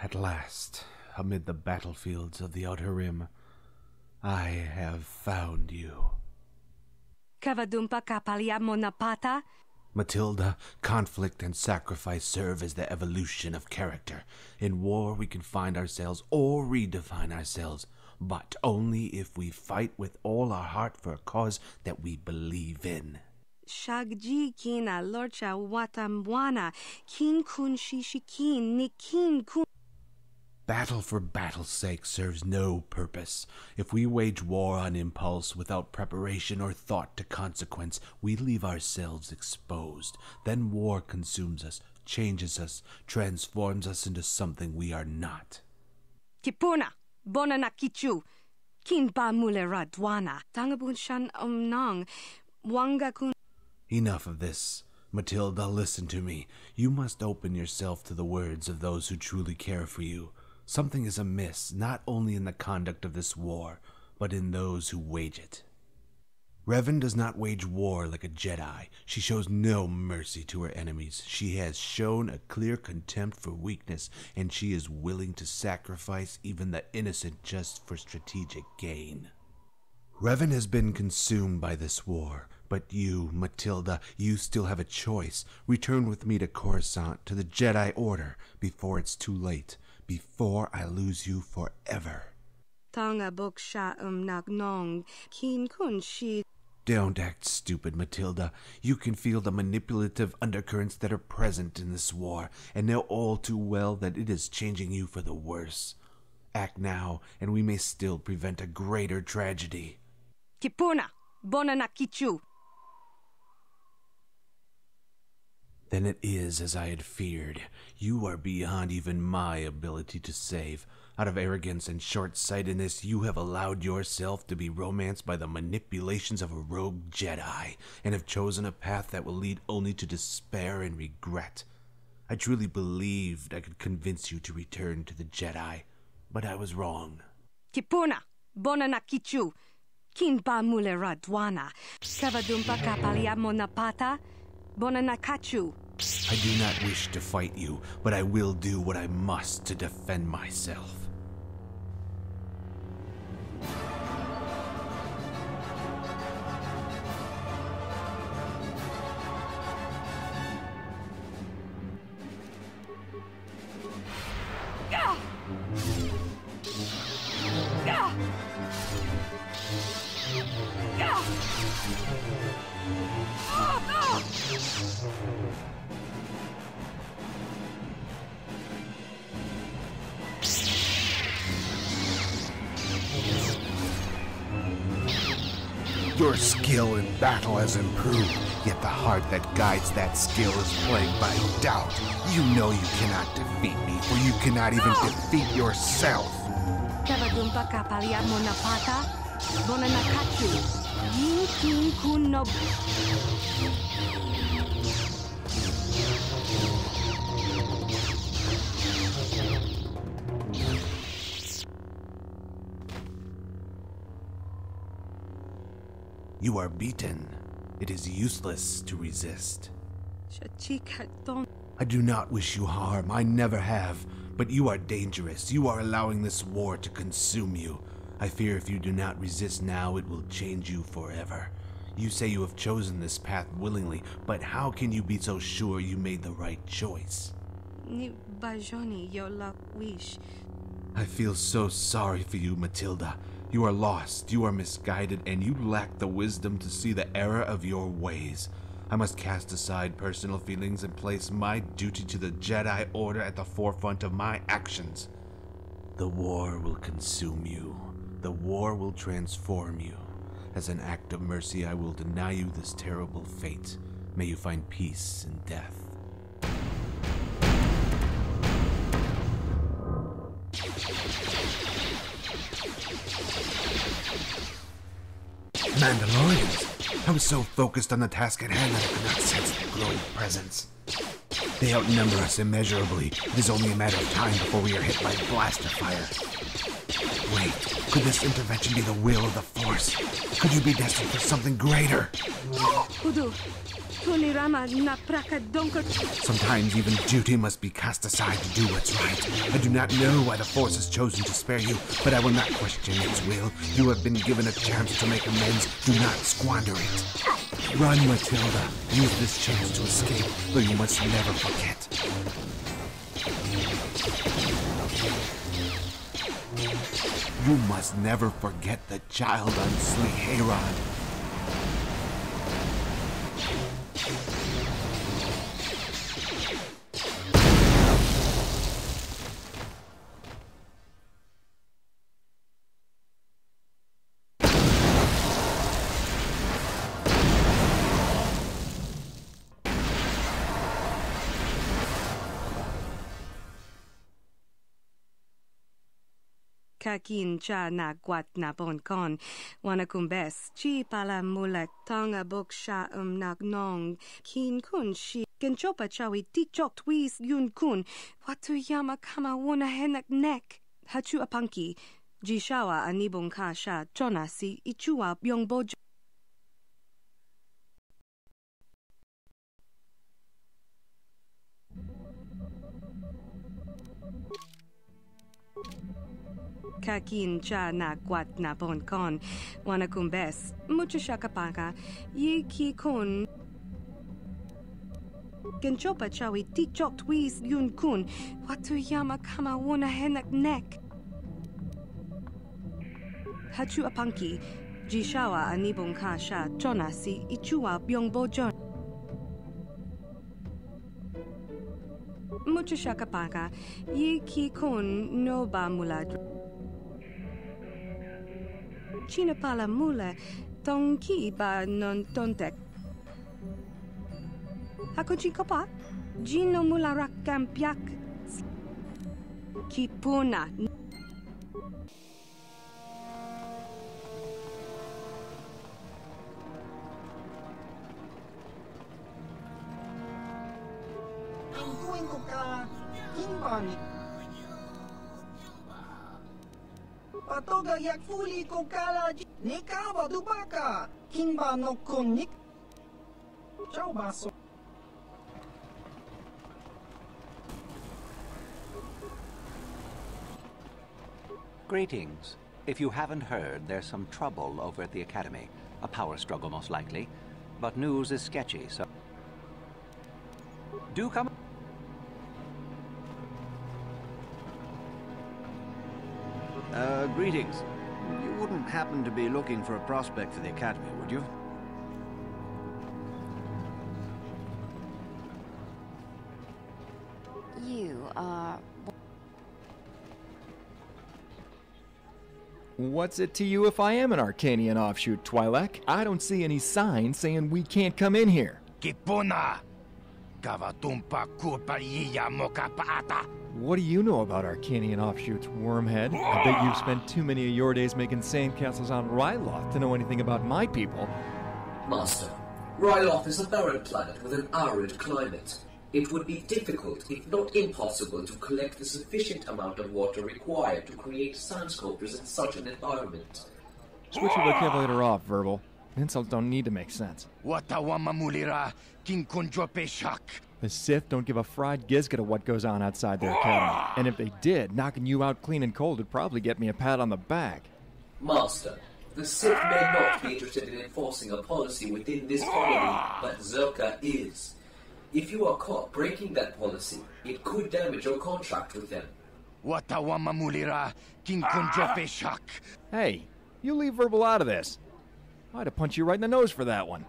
At last, amid the battlefields of the Outer Rim, I have found you. Kavadumpa kapaliamo napata? Matilda, conflict and sacrifice serve as the evolution of character. In war we can find ourselves or redefine ourselves, but only if we fight with all our heart for a cause that we believe in. Shagji kina lorcha watamwana, kin kun shishikin, nikin kun. Battle for battle's sake serves no purpose. If we wage war on impulse without preparation or thought to consequence, we leave ourselves exposed. Then war consumes us, changes us, transforms us into something we are not. Kipuna, bonana kichu, kin ba mulera dwana, tangabun shan omnang, wanga kun. Enough of this. Matilda, listen to me. You must open yourself to the words of those who truly care for you. Something is amiss, not only in the conduct of this war, but in those who wage it. Revan does not wage war like a Jedi. She shows no mercy to her enemies. She has shown a clear contempt for weakness, and she is willing to sacrifice even the innocent just for strategic gain. Revan has been consumed by this war, but you, Matilda, you still have a choice. Return with me to Coruscant, to the Jedi Order, before it's too late. Before I lose you forever. Tanga boksha nagnong, kin kun shi. Don't act stupid, Matilda. You can feel the manipulative undercurrents that are present in this war, and know all too well that it is changing you for the worse. Act now, and we may still prevent a greater tragedy. Kipuna, bonana kichu. Then it is as I had feared. You are beyond even my ability to save. Out of arrogance and short-sightedness, you have allowed yourself to be romanced by the manipulations of a rogue Jedi, and have chosen a path that will lead only to despair and regret. I truly believed I could convince you to return to the Jedi, but I was wrong. Kipuna, bonana kichu, kin ba mulera dwana, kavadumpa kapaliamo napata, bonana kachu. I do not wish to fight you, but I will do what I must to defend myself. Your skill in battle has improved, yet the heart that guides that skill is plagued by doubt. You know you cannot defeat me, for you cannot even defeat yourself. Kavadumpa kapaliamo napata, bonana kachu, yin kin kun no. You are beaten. It is useless to resist. I do not wish you harm. I never have. But you are dangerous. You are allowing this war to consume you. I fear if you do not resist now, it will change you forever. You say you have chosen this path willingly, but how can you be so sure you made the right choice? Ni bajoni yo la wish. I feel so sorry for you, Matilda. You are lost, you are misguided, and you lack the wisdom to see the error of your ways. I must cast aside personal feelings and place my duty to the Jedi Order at the forefront of my actions. The war will consume you. The war will transform you. As an act of mercy, I will deny you this terrible fate. May you find peace in death. Mandalorians! I was so focused on the task at hand that I could not sense their glowing presence. They outnumber us immeasurably. It is only a matter of time before we are hit by a blast of fire. Wait, could this intervention be the will of the Force? Could you be destined for something greater? Udu, Tunirama na prakadonka. Sometimes even duty must be cast aside to do what's right. I do not know why the Force has chosen to spare you, but I will not question its will. You have been given a chance to make amends. Do not squander it. Run, Matilda. Use this chance to escape, though you must never forget. You must never forget the child on Sliherod. Kakin cha na guat na bon kon, wanakumbes, chi pala mulak tanga bok sha nagnong, kin kun shi, genchopa chawi tichok twis yun kun, watu yama kama wona henak nek, hachu apanki, jishawa anibong ka sha, chona si ichua byong bojo. Kakin cha na guat na bon kon, wanakumbes, mucho shakapaka, ye ki kun. Genchopa chawi tichok twis yun kun, watu yama kama wona henak nek. Hachu apanki, jishawa anibong ka sha, chona si ichua byong bojo. Mucho shakapaka, ye ki kun no ba mulad. China pala mula, tongki ba non tontek. Hakochi kopa, Gino mula rakampiak. Kipuna. Ingkuin ko ka, himbani. Patoga yak fuli ko kala nikawa dubaka kimba no konik. Ciao baso. Greetings. If you haven't heard, there's some trouble over at the Academy. A power struggle, most likely. But news is sketchy, so... Do come... Greetings. You wouldn't happen to be looking for a prospect for the Academy, would you? You are... What's it to you if I am an Arcanian offshoot, Twi'lek? I don't see any signs saying we can't come in here. Kipuna! Kavatumpa kupaliya mokapaata! What do you know about Arcanian offshoots, Wormhead? I bet you've spent too many of your days making sandcastles on Ryloth to know anything about my people. Master, Ryloth is a barren planet with an arid climate. It would be difficult, if not impossible, to collect the sufficient amount of water required to create sand sculptures in such an environment. Switch your vocabulator off, Verbal. Insults don't need to make sense. Watawamamulira kinkunjopeshak. The Sith don't give a fried gizka to what goes on outside their academy. And if they did, knocking you out clean and cold would probably get me a pat on the back. Master, the Sith may not be interested in enforcing a policy within this colony, but Zerka is. If you are caught breaking that policy, it could damage your contract with them. Watawamamulira kinkunjopeshak. Hey, you leave Verbal out of this. I'd have punched you right in the nose for that one.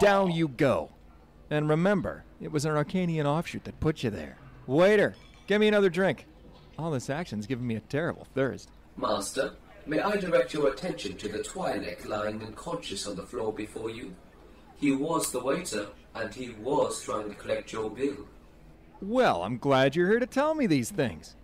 Down you go. And remember, it was an Arcanian offshoot that put you there. Waiter, get me another drink. All this action's giving me a terrible thirst. Master, may I direct your attention to the Twi'lek lying unconscious on the floor before you? He was the waiter, and he was trying to collect your bill. Well, I'm glad you're here to tell me these things.